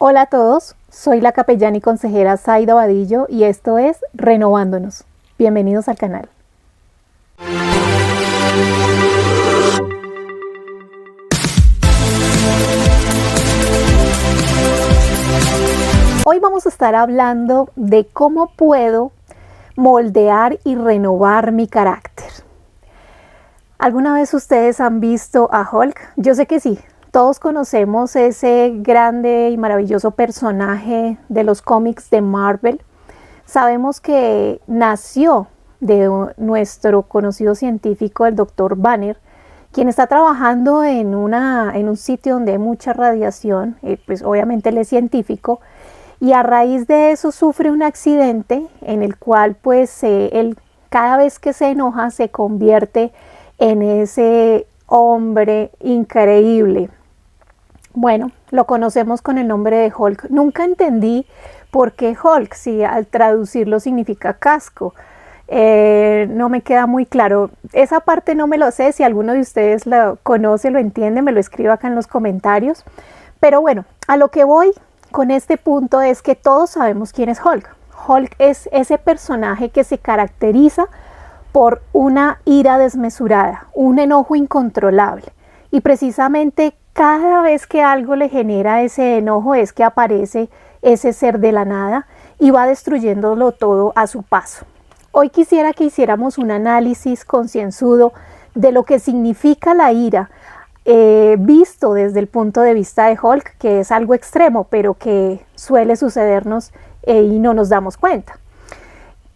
Hola a todos, soy la capellana y consejera Zaida Vadillo y esto es Renovándonos. Bienvenidos al canal. Hoy vamos a estar hablando de cómo puedo moldear y renovar mi carácter. ¿Alguna vez ustedes han visto a Hulk? Yo sé que sí. Todos conocemos ese grande y maravilloso personaje de los cómics de Marvel. Sabemos que nació de nuestro conocido científico, el Dr. Banner, quien está trabajando en un sitio donde hay mucha radiación, pues obviamente él es científico, y a raíz de eso sufre un accidente en el cual pues él cada vez que se enoja se convierte en ese hombre increíble. Bueno, lo conocemos con el nombre de Hulk. Nunca entendí por qué Hulk, si al traducirlo significa casco. No me queda muy claro. Esa parte no me lo sé. Si alguno de ustedes lo conoce, lo entiende, me lo escribe acá en los comentarios. Pero bueno, a lo que voy con este punto es que todos sabemos quién es Hulk. Hulk es ese personaje que se caracteriza por una ira desmesurada, un enojo incontrolable. Y precisamente cada vez que algo le genera ese enojo es que aparece ese ser de la nada y va destruyéndolo todo a su paso. Hoy quisiera que hiciéramos un análisis concienzudo de lo que significa la ira, visto desde el punto de vista de Hulk, que es algo extremo, pero que suele sucedernos y no nos damos cuenta.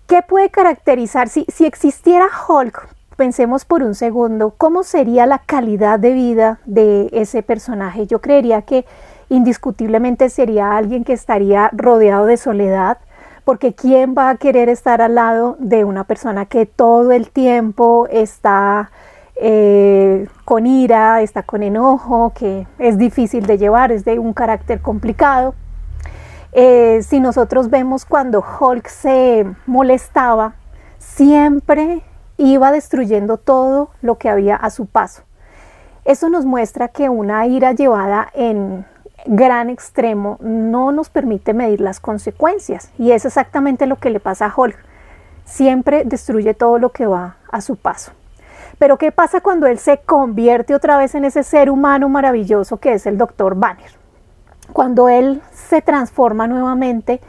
¿Qué puede caracterizar? Si existiera Hulk, pensemos por un segundo, ¿cómo sería la calidad de vida de ese personaje? Yo creería que indiscutiblemente sería alguien que estaría rodeado de soledad, porque ¿quién va a querer estar al lado de una persona que todo el tiempo está con ira, está con enojo, que es difícil de llevar, es de un carácter complicado? Si nosotros vemos cuando Hulk se molestaba, siempre iba destruyendo todo lo que había a su paso. Eso nos muestra que una ira llevada en gran extremo no nos permite medir las consecuencias, y es exactamente lo que le pasa a Hulk. Siempre destruye todo lo que va a su paso. Pero ¿qué pasa cuando él se convierte otra vez en ese ser humano maravilloso que es el Dr. Banner? Cuando él se transforma nuevamente,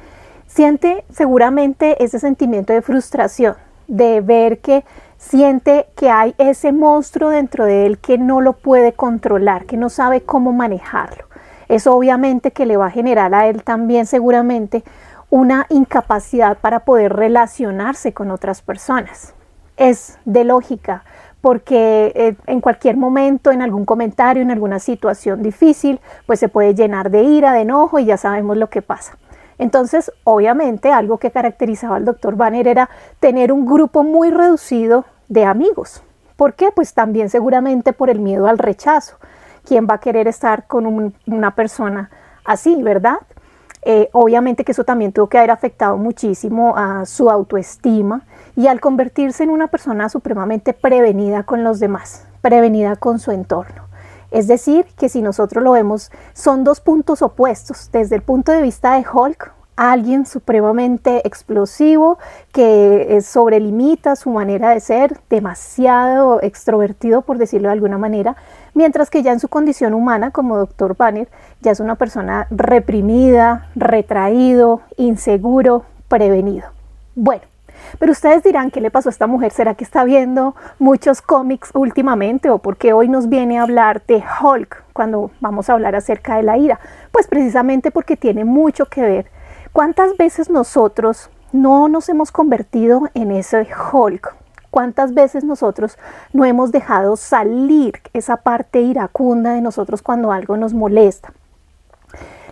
siente seguramente ese sentimiento de frustración, de ver que siente que hay ese monstruo dentro de él que no lo puede controlar, que no sabe cómo manejarlo. Eso obviamente que le va a generar a él también seguramente una incapacidad para poder relacionarse con otras personas. Es de lógica, porque en cualquier momento, en algún comentario, en alguna situación difícil, pues se puede llenar de ira, de enojo y ya sabemos lo que pasa. Entonces, obviamente, algo que caracterizaba al Dr. Banner era tener un grupo muy reducido de amigos. ¿Por qué? Pues también seguramente por el miedo al rechazo. ¿Quién va a querer estar con una persona así, verdad? Obviamente que eso también tuvo que haber afectado muchísimo a su autoestima y al convertirse en una persona supremamente prevenida con los demás, prevenida con su entorno. Es decir, que si nosotros lo vemos, son dos puntos opuestos. Desde el punto de vista de Hulk, alguien supremamente explosivo que sobrelimita su manera de ser, demasiado extrovertido por decirlo de alguna manera, mientras que ya en su condición humana como Dr. Banner ya es una persona reprimida, retraído, inseguro, prevenido. Bueno, pero ustedes dirán, ¿qué le pasó a esta mujer? ¿Será que está viendo muchos cómics últimamente? ¿O por qué hoy nos viene a hablar de Hulk cuando vamos a hablar acerca de la ira? Pues precisamente porque tiene mucho que ver. ¿Cuántas veces nosotros no nos hemos convertido en ese Hulk? ¿Cuántas veces nosotros no hemos dejado salir esa parte iracunda de nosotros cuando algo nos molesta?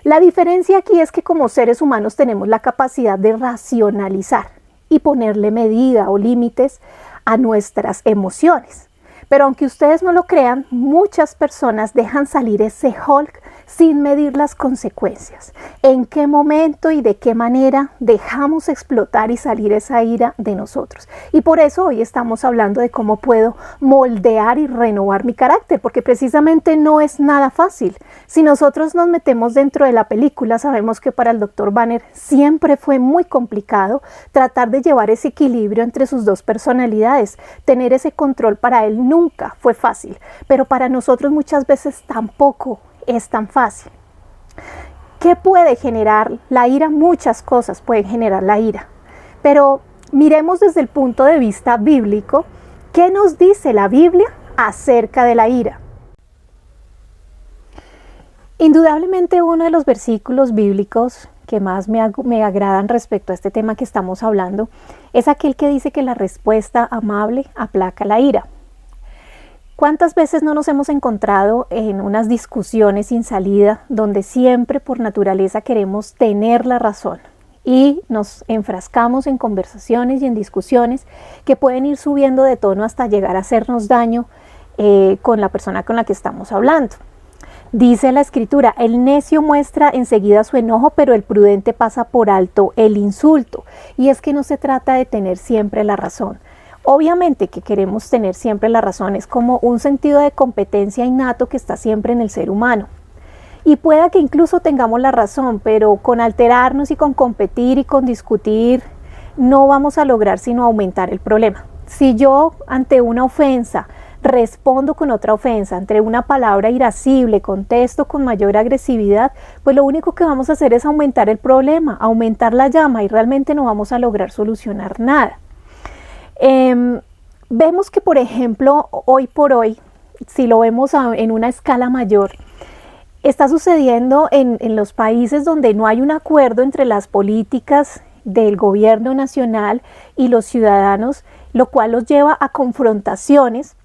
La diferencia aquí es que como seres humanos tenemos la capacidad de racionalizar y ponerle medida o límites a nuestras emociones. Pero aunque ustedes no lo crean, muchas personas dejan salir ese Hulk sin medir las consecuencias. ¿En qué momento y de qué manera dejamos explotar y salir esa ira de nosotros? Y por eso hoy estamos hablando de cómo puedo moldear y renovar mi carácter, porque precisamente no es nada fácil. Si nosotros nos metemos dentro de la película, sabemos que para el Dr. Banner siempre fue muy complicado tratar de llevar ese equilibrio entre sus dos personalidades. Tener ese control para él nunca fue fácil, pero para nosotros muchas veces tampoco es tan fácil. ¿Qué puede generar la ira? Muchas cosas pueden generar la ira, pero miremos desde el punto de vista bíblico, ¿qué nos dice la Biblia acerca de la ira? Indudablemente uno de los versículos bíblicos que más me agradan respecto a este tema que estamos hablando es aquel que dice que la respuesta amable aplaca la ira. ¿Cuántas veces no nos hemos encontrado en unas discusiones sin salida donde siempre por naturaleza queremos tener la razón y nos enfrascamos en conversaciones y en discusiones que pueden ir subiendo de tono hasta llegar a hacernos daño con la persona con la que estamos hablando? Dice la Escritura, el necio muestra enseguida su enojo, pero el prudente pasa por alto el insulto. Y es que no se trata de tener siempre la razón. Obviamente que queremos tener siempre la razón, es como un sentido de competencia innato que está siempre en el ser humano. Y pueda que incluso tengamos la razón, pero con alterarnos y con competir y con discutir, no vamos a lograr sino aumentar el problema. Si yo ante una ofensa respondo con otra ofensa, ante una palabra irascible, contesto con mayor agresividad, pues lo único que vamos a hacer es aumentar el problema, aumentar la llama y realmente no vamos a lograr solucionar nada. Vemos que, por ejemplo, hoy por hoy, si lo vemos en una escala mayor, está sucediendo en los países donde no hay un acuerdo entre las políticas del gobierno nacional y los ciudadanos, lo cual los lleva a confrontaciones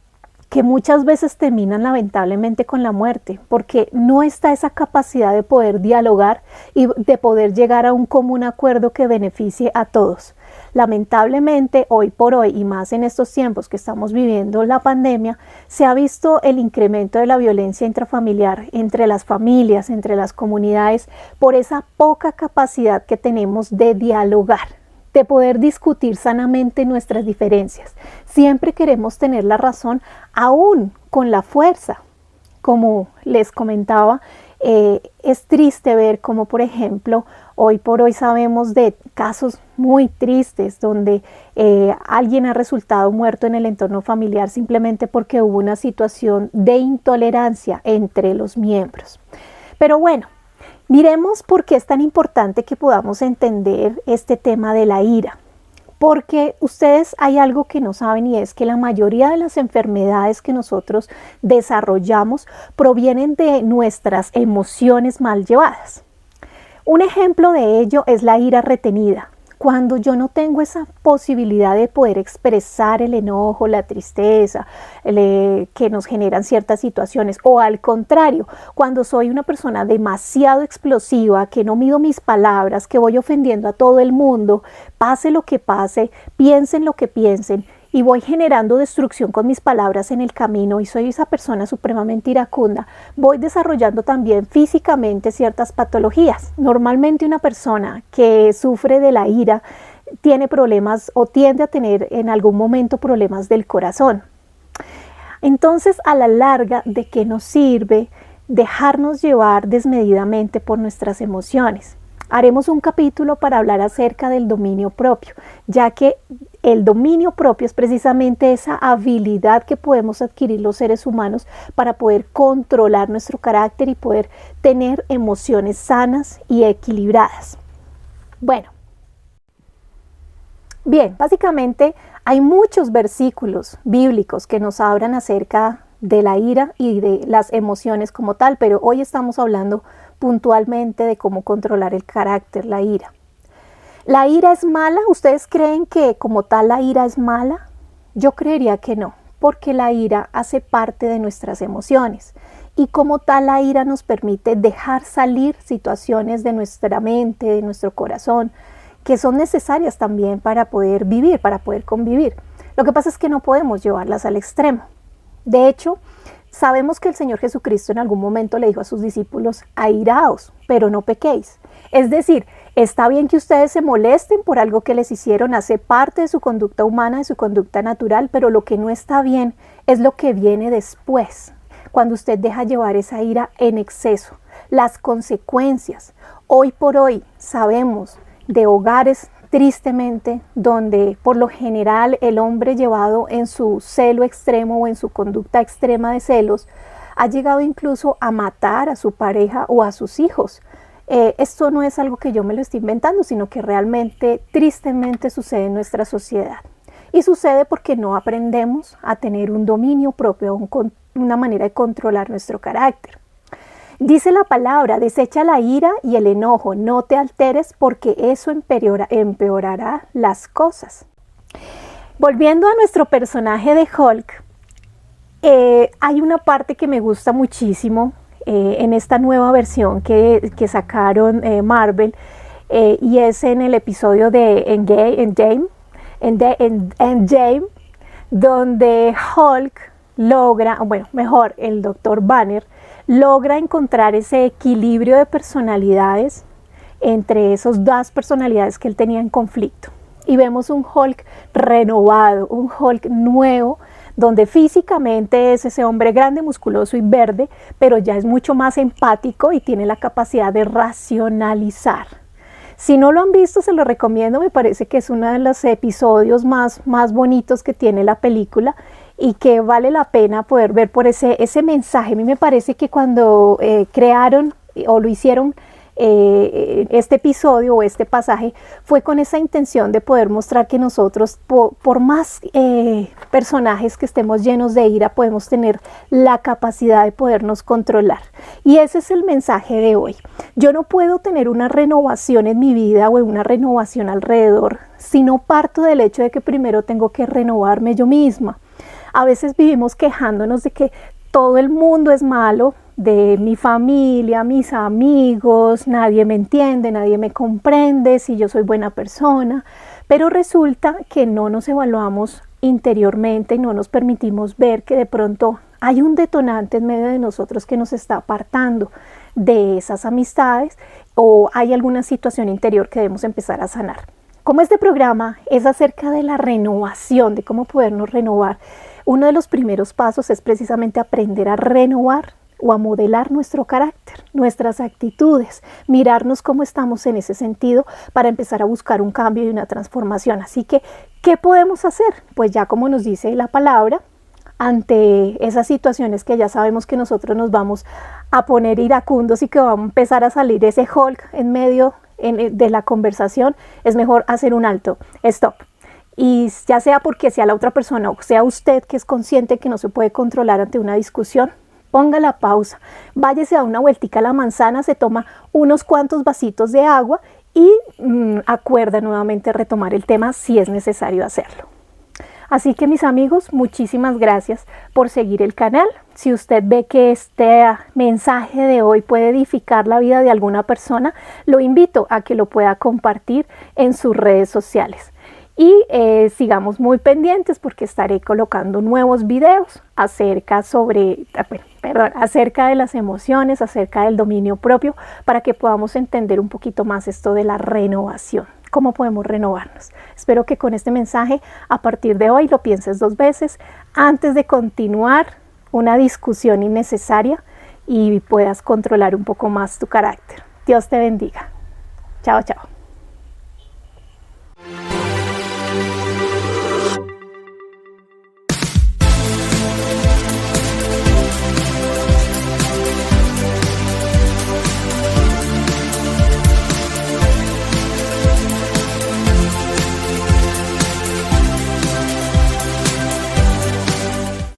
que muchas veces terminan lamentablemente con la muerte, porque no está esa capacidad de poder dialogar y de poder llegar a un común acuerdo que beneficie a todos. Lamentablemente, hoy por hoy, y más en estos tiempos que estamos viviendo la pandemia, se ha visto el incremento de la violencia intrafamiliar entre las familias, entre las comunidades, por esa poca capacidad que tenemos de dialogar, de poder discutir sanamente nuestras diferencias. Siempre queremos tener la razón, aún con la fuerza. Como les comentaba, es triste ver cómo, por ejemplo, hoy por hoy sabemos de casos muy tristes donde alguien ha resultado muerto en el entorno familiar simplemente porque hubo una situación de intolerancia entre los miembros. Pero bueno, miremos por qué es tan importante que podamos entender este tema de la ira. Porque ustedes hay algo que no saben y es que la mayoría de las enfermedades que nosotros desarrollamos provienen de nuestras emociones mal llevadas. Un ejemplo de ello es la ira retenida. Cuando yo no tengo esa posibilidad de poder expresar el enojo, la tristeza que nos generan ciertas situaciones, o al contrario, cuando soy una persona demasiado explosiva, que no mido mis palabras, que voy ofendiendo a todo el mundo, pase lo que pase, piensen lo que piensen, y voy generando destrucción con mis palabras en el camino y soy esa persona supremamente iracunda, voy desarrollando también físicamente ciertas patologías. Normalmente una persona que sufre de la ira tiene problemas o tiende a tener en algún momento problemas del corazón. Entonces, a la larga, ¿de qué nos sirve dejarnos llevar desmedidamente por nuestras emociones? Haremos un capítulo para hablar acerca del dominio propio, ya que el dominio propio es precisamente esa habilidad que podemos adquirir los seres humanos para poder controlar nuestro carácter y poder tener emociones sanas y equilibradas. Bueno, bien, básicamente hay muchos versículos bíblicos que nos hablan acerca de la ira y de las emociones como tal, pero hoy estamos hablando puntualmente de cómo controlar el carácter, la ira. ¿La ira es mala? ¿Ustedes creen que como tal la ira es mala? Yo creería que no, porque la ira hace parte de nuestras emociones y como tal la ira nos permite dejar salir situaciones de nuestra mente, de nuestro corazón, que son necesarias también para poder vivir, para poder convivir. Lo que pasa es que no podemos llevarlas al extremo. De hecho, sabemos que el Señor Jesucristo en algún momento le dijo a sus discípulos: airaos, pero no pequéis. Es decir, está bien que ustedes se molesten por algo que les hicieron, hace parte de su conducta humana, de su conducta natural, pero lo que no está bien es lo que viene después, cuando usted deja llevar esa ira en exceso. Las consecuencias. Hoy por hoy sabemos de hogares, tristemente, donde por lo general el hombre, llevado en su celo extremo o en su conducta extrema de celos, ha llegado incluso a matar a su pareja o a sus hijos. Esto no es algo que yo me lo estoy inventando, sino que realmente, tristemente, sucede en nuestra sociedad. Y sucede porque no aprendemos a tener un dominio propio, una manera de controlar nuestro carácter. Dice la palabra: desecha la ira y el enojo, no te alteres, porque eso empeorará las cosas. Volviendo a nuestro personaje de Hulk, hay una parte que me gusta muchísimo en esta nueva versión que sacaron Marvel, y es en el episodio de Endgame, donde Hulk logra, bueno, mejor, el Dr. Banner logra encontrar ese equilibrio de personalidades entre esas dos personalidades que él tenía en conflicto. Y vemos un Hulk renovado, un Hulk nuevo, donde físicamente es ese hombre grande, musculoso y verde, pero ya es mucho más empático y tiene la capacidad de racionalizar. Si no lo han visto, se lo recomiendo. Me parece que es uno de los episodios más bonitos que tiene la película y que vale la pena poder ver por ese mensaje. A mí me parece que cuando crearon o lo hicieron este episodio o este pasaje, fue con esa intención de poder mostrar que nosotros, por más personajes que estemos llenos de ira, podemos tener la capacidad de podernos controlar. Y ese es el mensaje de hoy. Yo no puedo tener una renovación en mi vida o una renovación alrededor si no parto del hecho de que primero tengo que renovarme yo misma. A veces vivimos quejándonos de que todo el mundo es malo, de mi familia, mis amigos, nadie me entiende, nadie me comprende, si yo soy buena persona, pero resulta que no nos evaluamos interiormente y no nos permitimos ver que de pronto hay un detonante en medio de nosotros que nos está apartando de esas amistades, o hay alguna situación interior que debemos empezar a sanar. Como este programa es acerca de la renovación, de cómo podernos renovar, uno de los primeros pasos es precisamente aprender a renovar o a modelar nuestro carácter, nuestras actitudes, mirarnos cómo estamos en ese sentido para empezar a buscar un cambio y una transformación. Así que, ¿qué podemos hacer? Pues ya como nos dice la palabra, ante esas situaciones que ya sabemos que nosotros nos vamos a poner iracundos y que va a empezar a salir ese Hulk en medio de la conversación, es mejor hacer un alto, stop. Y ya sea porque sea la otra persona o sea usted que es consciente que no se puede controlar ante una discusión, ponga la pausa, váyase a una vueltica a la manzana, se toma unos cuantos vasitos de agua y acuerda nuevamente retomar el tema si es necesario hacerlo. Así que, mis amigos, muchísimas gracias por seguir el canal. Si usted ve que este mensaje de hoy puede edificar la vida de alguna persona, lo invito a que lo pueda compartir en sus redes sociales. Y sigamos muy pendientes porque estaré colocando nuevos videos acerca de las emociones, acerca del dominio propio, para que podamos entender un poquito más esto de la renovación. ¿Cómo podemos renovarnos? Espero que con este mensaje, a partir de hoy, lo pienses dos veces antes de continuar una discusión innecesaria y puedas controlar un poco más tu carácter. Dios te bendiga. Chao, chao.